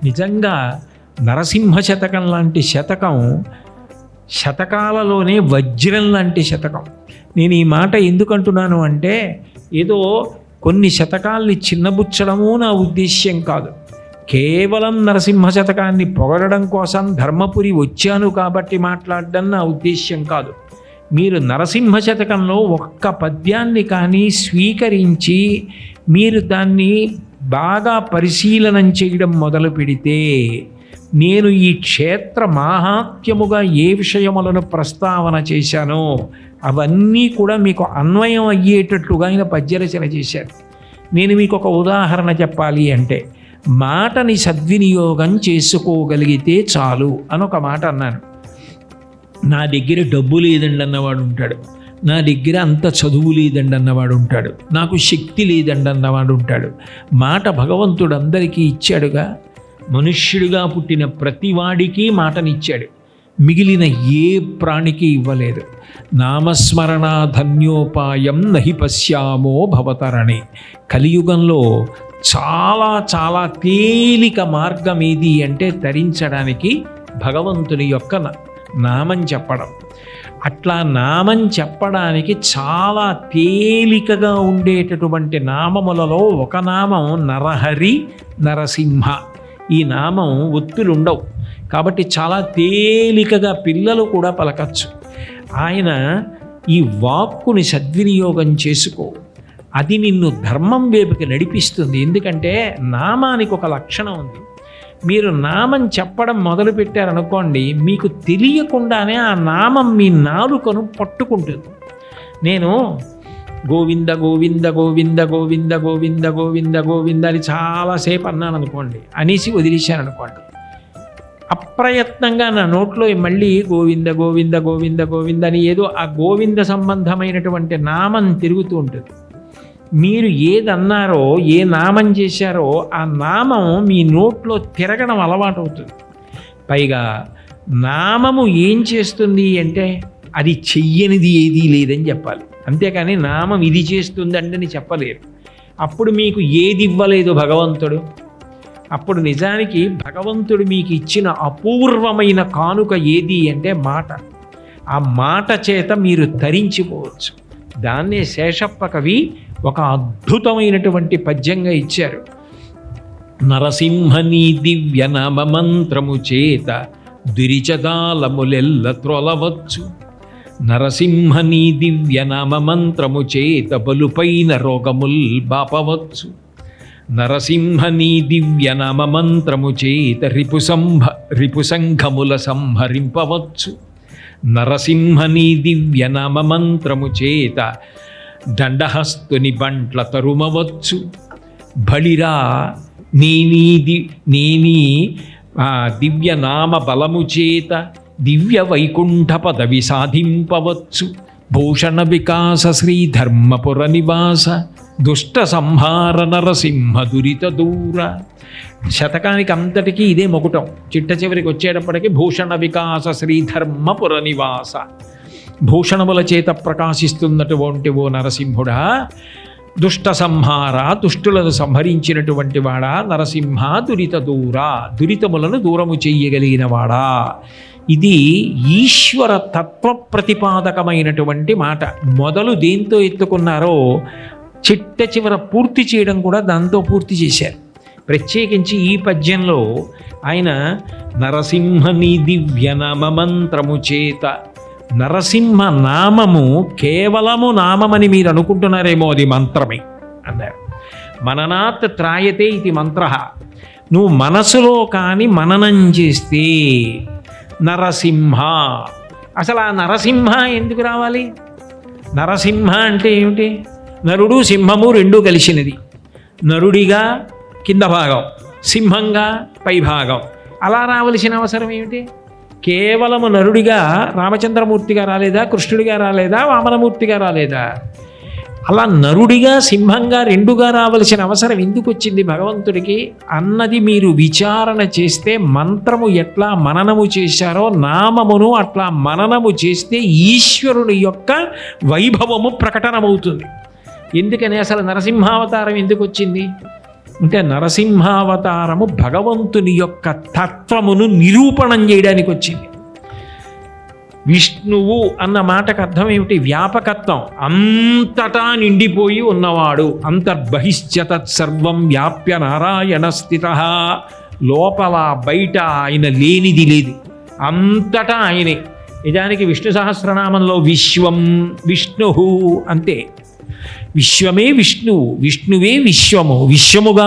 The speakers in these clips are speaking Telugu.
నిజంగా నరసింహ శతకం లాంటి శతకం శతకాలలోనే వజ్రం లాంటి శతకం. నేను ఈ మాట ఎందుకంటున్నాను అంటే ఏదో కొన్ని శతకాల్ని చిన్నబుచ్చడము నా ఉద్దేశ్యం కాదు. కేవలం నరసింహ శతకాన్ని పొగడడం కోసం ధర్మపురి వచ్చాను కాబట్టి మాట్లాడడం నా ఉద్దేశ్యం కాదు. మీరు నరసింహ శతకంలో ఒక్క పద్యాన్ని కానీ స్వీకరించి మీరు దాన్ని బాగా పరిశీలనం చేయడం మొదలు పెడితే నేను ఈ క్షేత్ర మాహాత్మ్యముగా ఏ విషయములను ప్రస్తావన చేశానో అవన్నీ కూడా మీకు అన్వయం అయ్యేటట్లుగా ఆయన పద్యరచన చేశారు. నేను మీకు ఒక ఉదాహరణ చెప్పాలి అంటే, మాటని సద్వినియోగం చేసుకోగలిగితే చాలు అని ఒక మాట అన్నాను. నా దగ్గర డబ్బు లేదండి అన్నవాడు ఉంటాడు, నా దగ్గర అంత చదువు లేదండి అన్నవాడు ఉంటాడు, నాకు శక్తి లేదండి అన్నవాడు ఉంటాడు. మాట భగవంతుడు అందరికీ ఇచ్చాడుగా. మనుష్యుడిగా పుట్టిన ప్రతివాడికి మాటనిచ్చాడు, మిగిలిన ఏ ప్రాణికి ఇవ్వలేదు. నామస్మరణ ధన్యోపాయం నహి పశ్యామో భవతరణి. కలియుగంలో చాలా చాలా తేలిక మార్గం ఏది అంటే తరించడానికి భగవంతుని యొక్క నామం చెప్పడం. అట్లా నామం చెప్పడానికి చాలా తేలికగా ఉండేటటువంటి నామములలో ఒక నామం నరహరి నరసింహ. ఈ నామం ఒత్తులు ఉండవు కాబట్టి చాలా తేలికగా పిల్లలు కూడా పలకచ్చు. ఆయన ఈ వాక్కుని సద్వినియోగం చేసుకో, అది నిన్ను ధర్మం వైపుకి నడిపిస్తుంది. ఎందుకంటే నామానికి ఒక లక్షణం ఉంది. మీరు నామం చెప్పడం మొదలుపెట్టారనుకోండి, మీకు తెలియకుండానే ఆ నామం మీ నాలుకను పట్టుకుంటుంది. నేను గోవింద గోవింద గోవింద గోవింద గోవింద గోవింద గోవింద అని చాలాసేపు అన్నాను అనుకోండి, అనేసి వదిలేశాను అనుకోండి, అప్రయత్నంగా నా నోట్లో మళ్ళీ గోవింద గోవింద గోవింద గోవింద అని ఏదో ఆ గోవింద సంబంధమైనటువంటి నామం తిరుగుతూ ఉంటుంది. మీరు ఏదన్నారో, ఏ నామం చేశారో ఆ నామం మీ నోట్లో తిరగడం అలవాటు అవుతుంది. పైగా నామము ఏం చేస్తుంది అంటే అది చెయ్యనిది ఏదీ లేదని చెప్పాలి. అంతేకాని నామం ఇది చేస్తుంది అంటే చెప్పలేరు. అప్పుడు మీకు ఏది ఇవ్వలేదు భగవంతుడు, అప్పుడు నిజానికి భగవంతుడు మీకు ఇచ్చిన అపూర్వమైన కానుక ఏది అంటే మాట. ఆ మాట చేత మీరు తరించిపోవచ్చు. దాన్నే శేషప్ప కవి ఒక అద్భుతమైనటువంటి పద్యంగా ఇచ్చారు. నరసింహని దివ్య నామ మంత్రము చేత దురిచదాలములెల్ల త్రొలవచ్చు. నరసింహని దివ్య నామ మంత్రము చేత బలుపైన రోగముల్ బాపవచ్చు. నరసింహని దివ్య నామ మంత్రము చేత రిపుసంఘముల సంహరింపవచ్చు. నరసింహని దివ్య నామ మంత్రము చేత దండహస్తుని బంట్ల తరుమవచ్చు. బలిరా నేనీ దివ్య నామ బలము చేత దివ్య వైకుంఠ పదవి సాధింపవచ్చు. భూషణ వికాస శ్రీధర్మపుర నివాస దుష్ట సంహార నరసింహ దురిత దూర. శతకానికి అంతటికీ ఇదే మొగుటం. చిట్ట చివరికి వచ్చేటప్పటికి భూషణ వికాస శ్రీధర్మపుర నివాస. భూషణముల చేత ప్రకాశిస్తున్నటువంటి ఓ నరసింహుడా, దుష్ట సంహార, దుష్టులను సంహరించినటువంటి వాడా, నరసింహ దురిత దూర, దురితములను దూరము చెయ్యగలిగిన వాడా. ఇది ఈశ్వర తత్వ ప్రతిపాదకమైనటువంటి మాట. మొదలు దేంతో ఎత్తుకున్నారో చిట్ట చివర పూర్తి చేయడం కూడా దాంతో పూర్తి చేశారు. ప్రత్యేకించి ఈ పద్యంలో ఆయన నరసింహని దివ్య నామ మంత్రము చేత, నరసింహ నామము కేవలము నామమని మీరు అనుకుంటున్నారేమో, అది మంత్రమే అన్నారు. మననాత్ త్రాయతే ఇది మంత్ర. నువ్వు మనసులో కానీ మననం చేస్తే నరసింహ. అసలు ఆ నరసింహ ఎందుకు రావాలి? నరసింహ అంటే ఏమిటి? నరుడు సింహము రెండూ కలిసినది. నరుడిగా కింద భాగం, సింహంగా పై భాగం. అలా రావలసిన అవసరం ఏమిటి? కేవలము నరుడిగా రామచంద్రమూర్తిగా రాలేదా? కృష్ణుడిగా రాలేదా? వామనమూర్తిగా రాలేదా? అలా నరుడిగా సింహంగా రెండుగా రావలసిన అవసరం ఎందుకు వచ్చింది భగవంతుడికి అన్నది మీరు విచారణ చేస్తే, మంత్రము ఎట్లా మననము చేశారో నామమును అట్లా మననము చేస్తే ఈశ్వరుని యొక్క వైభవము ప్రకటనమవుతుంది. ఎందుకని అసలు నరసింహావతారం ఎందుకు వచ్చింది? అంటే నరసింహావతారము భగవంతుని యొక్క తత్వమును నిరూపణం చేయడానికి వచ్చింది. విష్ణువు అన్న మాటకు అర్థం ఏమిటి? వ్యాపకత్వం, అంతటా నిండిపోయి ఉన్నవాడు. అంతర్బహిష్యతత్ సర్వం వ్యాప్య నారాయణ స్థిత. లోపల బయట ఆయన లేనిది లేదు, అంతటా ఆయనే. నిజానికి విష్ణు సహస్రనామంలో విశ్వం విష్ణు అంతే. విశ్వమే విష్ణువు, విష్ణువే విశ్వము, విశ్వముగా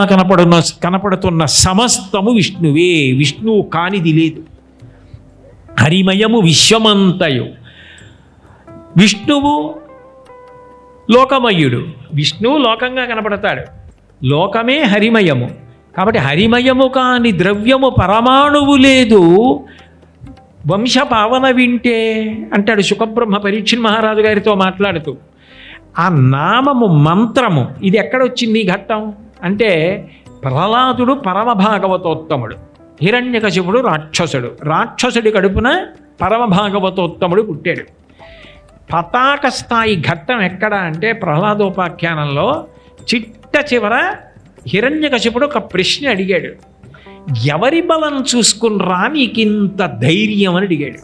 కనపడుతున్న సమస్తము విష్ణువే, విష్ణువు కానిది లేదు. హరిమయము విశ్వమంతయు. విష్ణువు లోకమయుడు, విష్ణువు లోకంగా కనపడతాడు, లోకమే హరిమయము. కాబట్టి హరిమయము కాని ద్రవ్యము పరమాణువు లేదు. వంశపావన వింటే అంటాడు శుకబ్రహ్మ పరీక్షణ్ మహారాజు గారితో మాట్లాడుతూ. ఆ నామము మంత్రము ఇది ఎక్కడొచ్చింది ఈ ఘట్టం అంటే, ప్రహ్లాదుడు పరమ భాగవతోత్తముడు, హిరణ్యకశిపుడు రాక్షసుడు, రాక్షసుడి కడుపున పరమ భాగవతోత్తముడు పుట్టాడు. పతాక స్థాయి ఘట్టం ఎక్కడ అంటే ప్రహ్లాదోపాఖ్యానంలో చిట్ట చివర హిరణ్యకశిపుడు ఒక ప్రశ్న అడిగాడు. ఎవరి బలం చూసుకుని నీకింత ధైర్యం అని అడిగాడు.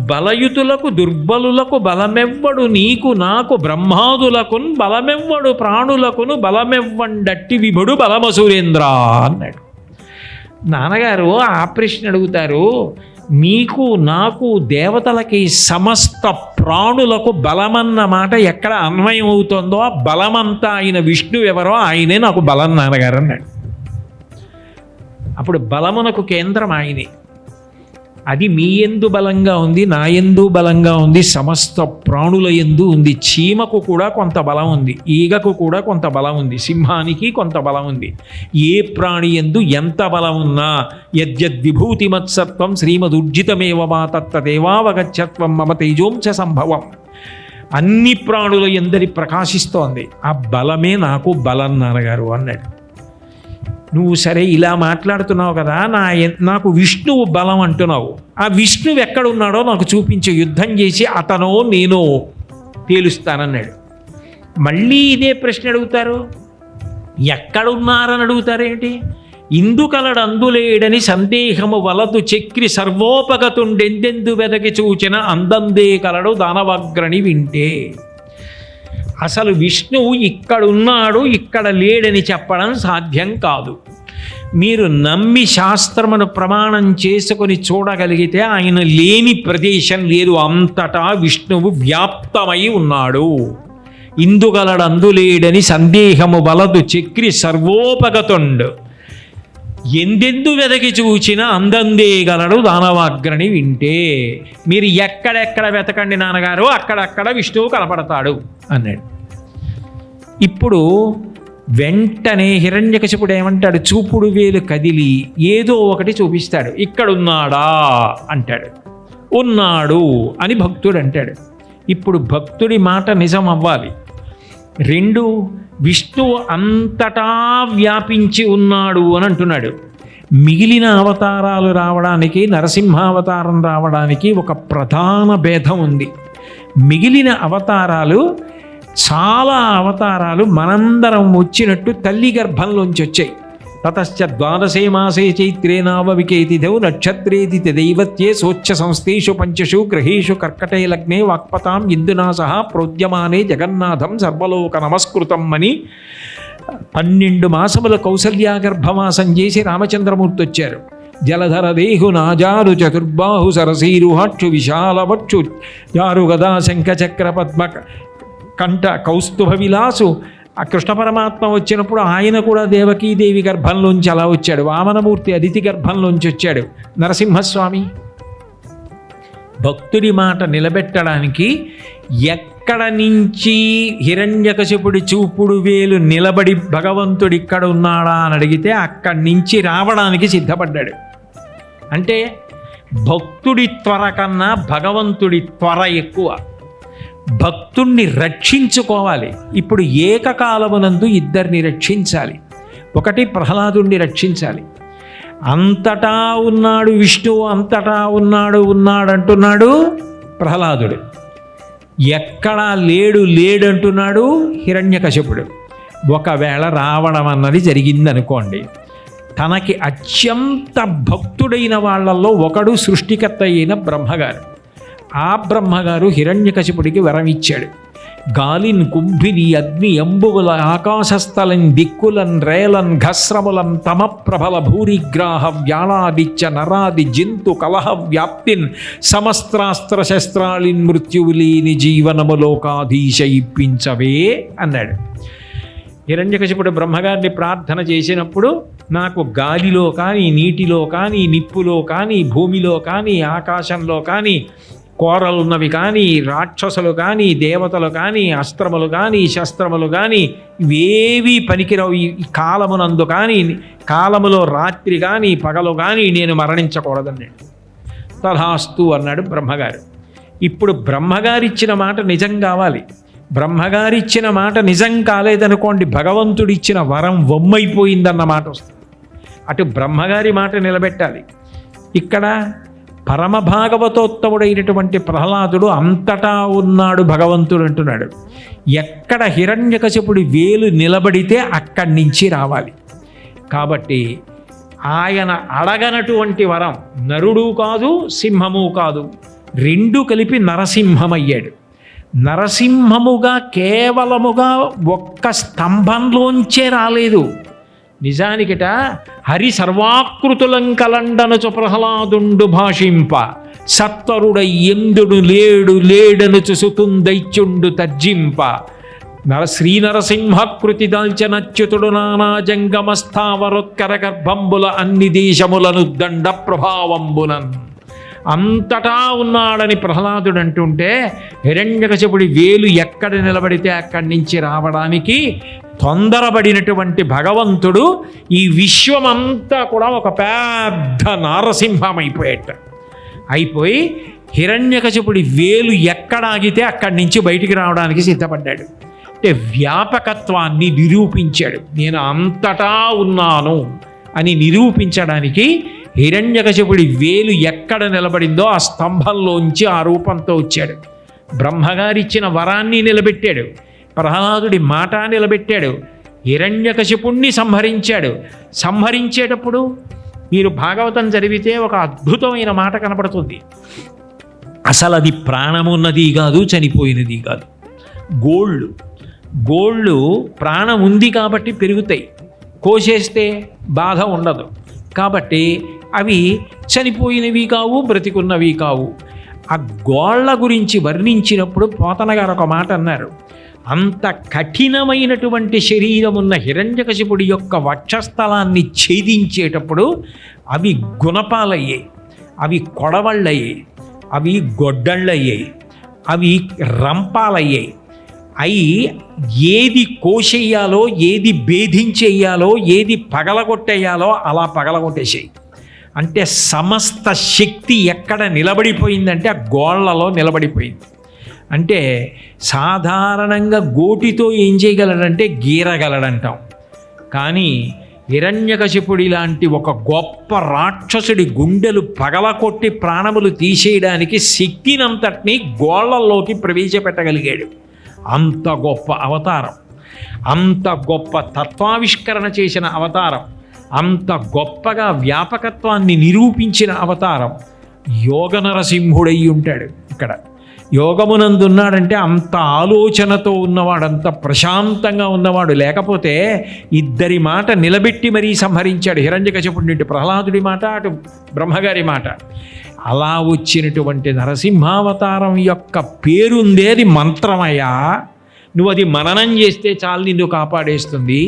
బలయుతులకు దుర్బలులకు బలమెవ్వడు నీకు నాకు బ్రహ్మాదులకున్ బలమెవ్వడు ప్రాణులకును బలమెవ్వండట్టి విభుడు బలమసురేంద్ర అన్నాడు. నాన్నగారు ఆ ప్రశ్న అడుగుతారు, మీకు నాకు దేవతలకి సమస్త ప్రాణులకు బలమన్న మాట ఎక్కడ అన్వయం అవుతుందో ఆ బలమంతా ఆయన విష్ణువు ఎవరో ఆయనే నాకు బలం నాన్నగారు అన్నాడు. అప్పుడు బలమునకు కేంద్రం ఆయనే. అది మీ యందు బలంగా ఉంది, నా యందు బలంగా ఉంది, సమస్త ప్రాణుల యందు ఉంది. చీమకు కూడా కొంత బలం ఉంది, ఈగకు కూడా కొంత బలం ఉంది, సింహానికి కొంత బలం ఉంది. ఏ ప్రాణి యందు ఎంత బలం ఉన్నా యద్యద్విభూతిమత్సత్వం శ్రీమదుర్జితమేవ మా తత్తదేవావగచ్చత్వం మమ తేజోంచ సంభవం. అన్ని ప్రాణుల యందరి ప్రకాశిస్తోంది. ఆ బలమే నాకు బలం నాన్నగారు అన్నాడు. నువ్వు సరే ఇలా మాట్లాడుతున్నావు కదా, నాకు విష్ణువు బలం అంటున్నావు. ఆ విష్ణువు ఎక్కడున్నాడో నాకు చూపించే, యుద్ధం చేసి అతనో నేనో తేలుస్తానన్నాడు. మళ్ళీ ఇదే ప్రశ్న అడుగుతారు, ఎక్కడున్నారని అడుగుతారేంటి? ఇందుకలడు అందులేడని సందేహము వలదు చక్రి సర్వోపగతుండెందెందు వెదకి చూచిన అందందే కలడు దానవగ్రణి వింటే. అసలు విష్ణువు ఇక్కడున్నాడు ఇక్కడ లేడని చెప్పడం సాధ్యం కాదు. మీరు నమ్మి శాస్త్రమును ప్రమాణం చేసుకొని చూడగలిగితే ఆయన లేని ప్రదేశం లేదు. అంతటా విష్ణువు వ్యాప్తమై ఉన్నాడు. ఇందుగలడు అందులేడని సందేహము వలదు చక్రి సర్వోపగతుండు ఎందెందు వెదకి చూచిన అందందే గలడు దానవాగ్రని వింటే. మీరు ఎక్కడెక్కడ వెతకండి నాన్నగారు, అక్కడక్కడ విష్ణువు కనపడతాడు అన్నాడు. ఇప్పుడు వెంటనే హిరణ్యకశిపుడు ఏమంటాడు? చూపుడు వేలు కదిలి ఏదో ఒకటి చూపిస్తాడు. ఇక్కడున్నాడా అంటాడు. ఉన్నాడు అని భక్తుడు అంటాడు. ఇప్పుడు భక్తుడి మాట నిజం అవ్వాలి. రెండు, విష్ణువు అంతటా వ్యాపించి ఉన్నాడు అని అంటున్నాడు. మిగిలిన అవతారాలు రావడానికి, నరసింహావతారం రావడానికి ఒక ప్రధాన భేదం ఉంది. మిగిలిన అవతారాలు, చాలా అవతారాలు మనందరం వచ్చినట్టు తల్లి గర్భంలోంచి వచ్చాయి. తతశ్చ ద్వాదశే మాసే చైత్రే నావవికేతిథౌ నక్షత్రేతి దైవత్యే సోచ్ఛ సంస్థేషు పంచషు గ్రహేషు కర్కటే లగ్నే వాక్పతాం ఇందునా సహా ప్రోద్యమానే జగన్నాథం సర్వలోక నమస్కృతం అని 12 మాసముల కౌసల్యా గర్భవాసం చేసి రామచంద్రమూర్తి వచ్చారు. జలధర దేహు నాజారు చతుర్బాహు సరసీరుహాక్షు విశాలవక్షు జారు గదా శంఖ చక్ర పద్మ కంఠ కౌస్తుభ విలాసు. ఆ కృష్ణ పరమాత్మ వచ్చినప్పుడు ఆయన కూడా దేవకీదేవి గర్భంలోంచి అలా వచ్చాడు. వామనమూర్తి అదితి గర్భంలోంచి వచ్చాడు. నరసింహస్వామి భక్తుడి మాట నిలబెట్టడానికి ఎక్కడ నుంచి హిరణ్యకశిపుడి చూపుడు వేలు నిలబడి భగవంతుడు ఇక్కడ ఉన్నాడా అని అడిగితే అక్కడి నుంచి రావడానికి సిద్ధపడ్డాడు. అంటే భక్తుడి త్వర కన్నా భగవంతుడి త్వర ఎక్కువ. భక్తుణ్ణి రక్షించుకోవాలి. ఇప్పుడు ఏకకాలమునందు ఇద్దరిని రక్షించాలి. ఒకటి ప్రహ్లాదుణ్ణి రక్షించాలి. అంతటా ఉన్నాడు విష్ణువు, అంతటా ఉన్నాడంటున్నాడు ప్రహ్లాదుడు. ఎక్కడా లేడంటున్నాడు హిరణ్యకశిపుడు. ఒకవేళ రావడం అన్నది జరిగిందనుకోండి, తనకి అత్యంత భక్తుడైన వాళ్ళల్లో ఒకడు సృష్టికర్త అయిన బ్రహ్మగారు. ఆ బ్రహ్మగారు హిరణ్యకశిపుడికి వరం ఇచ్చాడు. గాలిన్ కుంభిని అగ్ని ఎంబువుల ఆకాశస్థలన్ దిక్కులన్ రేలన్ ఘస్రములన్ తమ ప్రభల భూరిగ్రాహ వ్యాళాదిత్య నరాది జంతు కలహ వ్యాప్తిన్ సమస్త్రాస్త్ర శస్త్రాలిన్ మృత్యువులేని జీవనములోకాధీశ ఇప్పించవే అన్నాడు. హిరణ్యకశిపుడు బ్రహ్మగారిని ప్రార్థన చేసినప్పుడు, నాకు గాలిలో కానీ, నీటిలో కానీ, నిప్పులో కానీ, భూమిలో కానీ, ఆకాశంలో కానీ, కోరలున్నవి కానీ, రాక్షసులు కానీ, దేవతలు కానీ, అస్త్రములు కానీ, శస్త్రములు కానీ, ఇవేవీ పనికిరావు. ఈ కాలమునందు కానీ, కాలములో రాత్రి కానీ, పగలు కానీ నేను మరణించకూడదన్నాడు. తథాస్తు అన్నాడు బ్రహ్మగారు. ఇప్పుడు బ్రహ్మగారిచ్చిన మాట నిజం కావాలి. బ్రహ్మగారిచ్చిన మాట నిజం కాలేదనుకోండి, భగవంతుడిచ్చిన వరం వమ్మైపోయిందన్న మాట వస్తుంది. అటు బ్రహ్మగారి మాట నిలబెట్టాలి. ఇక్కడ పరమ భాగవతోత్తముడైనటువంటి ప్రహ్లాదుడు అంతటా ఉన్నాడు భగవంతుడు అంటున్నాడు. ఎక్కడ హిరణ్యకశిపుడి వేలు నిలబడితే అక్కడి నుంచి రావాలి. కాబట్టి ఆయన అడగనటువంటి వరం నరుడు కాదు, సింహము కాదు, రెండు కలిపి నరసింహమయ్యాడు. నరసింహముగా కేవలముగా ఒక్క స్తంభంలోంచే రాలేదు. నిజానికిట హరి సర్వాకృతులం కలండనుచు ప్రహ్లాదుండు భాషింప సత్వరుడై ఎందుడు లేడు లేడనుచు సుతుందైత్యుండు తర్జింప శ్రీనరసింహకృతి దాల్చనచ్యుతుడు నానా జంగమస్థావరోత్కర గర్భంబుల అన్ని దేశములను దండ ప్రభావంబునన్. అంతటా ఉన్నాడని ప్రహ్లాదుడు అంటుంటే, హిరణ్యకశిపుడి వేలు ఎక్కడ నిలబడితే అక్కడి నుంచి రావడానికి తొందరపడినటువంటి భగవంతుడు ఈ విశ్వమంతా కూడా ఒక పెద్ద నారసింహం అయిపోయి హిరణ్యకశిపుడి వేలు ఎక్కడ ఆగితే అక్కడి నుంచి బయటికి రావడానికి సిద్ధపడ్డాడు. అంటే వ్యాపకత్వాన్ని నిరూపించాడు. నేను అంతటా ఉన్నాను అని నిరూపించడానికి హిరణ్యకశిపుడి వేలు ఎక్కడ నిలబడిందో ఆ స్తంభంలోంచి ఆ రూపంతో వచ్చాడు. బ్రహ్మగారిచ్చిన వరాన్ని నిలబెట్టాడు, ప్రహ్లాదుడి మాట నిలబెట్టాడు, హిరణ్యకశిపుణ్ణి సంహరించాడు. సంహరించేటప్పుడు మీరు భాగవతం చదివితే ఒక అద్భుతమైన మాట కనపడుతుంది. అసలు అది ప్రాణమున్నది కాదు, చనిపోయినది కాదు. గోళ్ళు ప్రాణం ఉంది కాబట్టి పెరుగుతాయి, కోసేస్తే బాధ ఉండదు. కాబట్టి అవి చనిపోయినవి కావు, బ్రతికున్నవి కావు. ఆ గోళ్ళ గురించి వర్ణించినప్పుడు పోతన గారు ఒక మాట అన్నారు. అంత కఠినమైనటువంటి శరీరం ఉన్న హిరణ్యకశిపుడి యొక్క వక్షస్థలాన్ని ఛేదించేటప్పుడు అవి గుణపాలయ్యాయి, అవి కొడవళ్ళయ్యాయి, అవి గొడ్డళ్ళయ్యాయి, అవి రంపాలయ్యాయి. అయి ఏది కోసేయాలో, ఏది భేదించేయాలో, ఏది పగలగొట్టేయాలో అలా పగలగొట్టేసాయి. అంటే సమస్త శక్తి ఎక్కడ నిలబడిపోయిందంటే ఆ గోళ్లలో నిలబడిపోయింది. అంటే సాధారణంగా గోటితో ఏం చేయగలడంటే గీరగలడంటాం. కానీ హిరణ్యకశిపుడి లాంటి ఒక గొప్ప రాక్షసుడి గుండెలు పగలకొట్టి ప్రాణములు తీసేయడానికి శక్తినంతటినీ గోళ్లలోకి ప్రవేశపెట్టగలిగాడు. అంత గొప్ప అవతారం, అంత గొప్ప తత్వావిష్కరణ చేసిన అవతారం, అంత గొప్పగా వ్యాపకత్వాన్ని నిరూపించిన అవతారం యోగ నరసింహుడై ఉంటాడు. ఇక్కడ యోగమునందున్నాడంటే అంత ఆలోచనతో ఉన్నవాడు, అంత ప్రశాంతంగా ఉన్నవాడు. లేకపోతే ఇద్దరి మాట నిలబెట్టి మరీ సంహరించాడు. హిరణ్యకశిపుడి నుండి ప్రహ్లాదుడి మాట, అటు బ్రహ్మగారి మాట. అలా వచ్చినటువంటి నరసింహావతారం యొక్క పేరుందే, అది మంత్రమయ్యా. నువ్వు అది మననం చేస్తే చాలు నిన్ను కాపాడేస్తుంది.